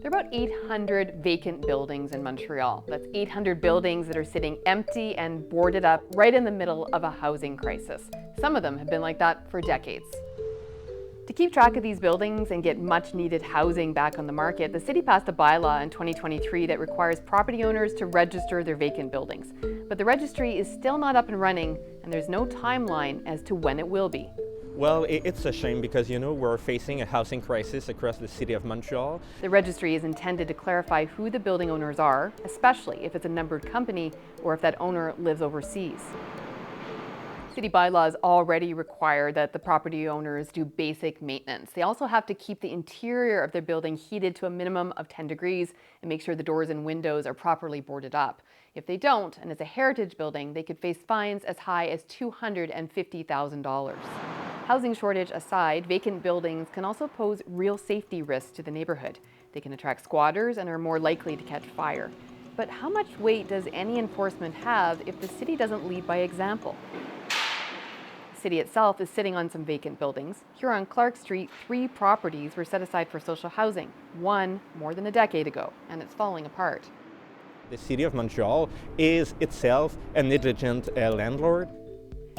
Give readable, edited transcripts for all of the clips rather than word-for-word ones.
There are about 800 vacant buildings in Montreal. That's 800 buildings that are sitting empty and boarded up right in the middle of a housing crisis. Some of them have been like that for decades. To keep track of these buildings and get much needed housing back on the market, the city passed a bylaw in 2023 that requires property owners to register their vacant buildings. But the registry is still not up and running, and there's no timeline as to when it will be. Well, it's a shame because, we're facing a housing crisis across the city of Montreal. The registry is intended to clarify who the building owners are, especially if it's a numbered company or if that owner lives overseas. City bylaws already require that the property owners do basic maintenance. They also have to keep the interior of their building heated to a minimum of 10 degrees and make sure the doors and windows are properly boarded up. If they don't, and it's a heritage building, they could face fines as high as $250,000. Housing shortage aside, vacant buildings can also pose real safety risks to the neighborhood. They can attract squatters and are more likely to catch fire. But how much weight does any enforcement have if the city doesn't lead by example? The city itself is sitting on some vacant buildings. Here on Clark Street, 3 properties were set aside for social housing, one more than a decade ago, and it's falling apart. The city of Montreal is itself a negligent landlord.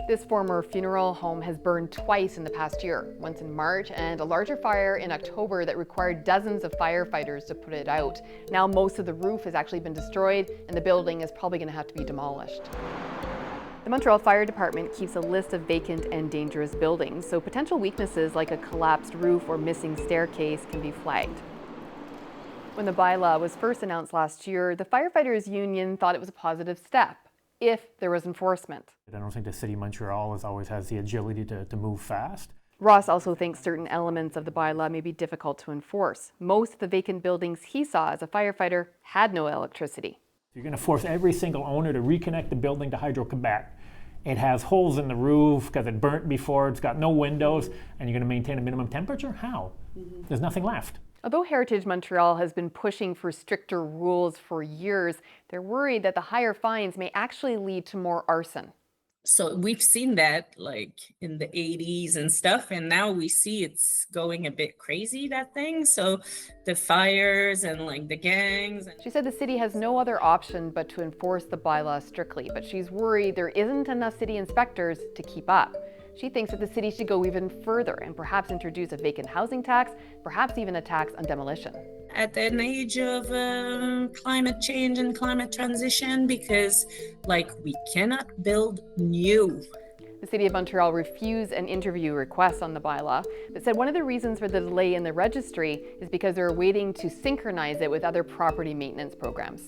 This former funeral home has burned twice in the past year, once in March and a larger fire in October that required dozens of firefighters to put it out. Now most of the roof has actually been destroyed and the building is probably going to have to be demolished. The Montreal Fire Department keeps a list of vacant and dangerous buildings, so potential weaknesses like a collapsed roof or missing staircase can be flagged. When the bylaw was first announced last year, the firefighters union thought it was a positive step, if there was enforcement. I don't think the city of Montreal always has the agility to move fast. Ross also thinks certain elements of the bylaw may be difficult to enforce. Most of the vacant buildings he saw as a firefighter had no electricity. You're going to force every single owner to reconnect the building to Hydro-Quebec. It has holes in the roof because it burnt before, it's got no windows, and you're going to maintain a minimum temperature? How? There's nothing left. Although Heritage Montreal has been pushing for stricter rules for years, they're worried that the higher fines may actually lead to more arson. So we've seen that like in the 80s and stuff, and now we see it's going a bit crazy, that thing. So the fires and like the gangs. She said the city has no other option but to enforce the bylaw strictly, but she's worried there isn't enough city inspectors to keep up. She thinks that the city should go even further and perhaps introduce a vacant housing tax, perhaps even a tax on demolition. At an age of climate change and climate transition, because we cannot build new. The City of Montreal refused an interview request on the bylaw, but said one of the reasons for the delay in the registry is because they're waiting to synchronize it with other property maintenance programs.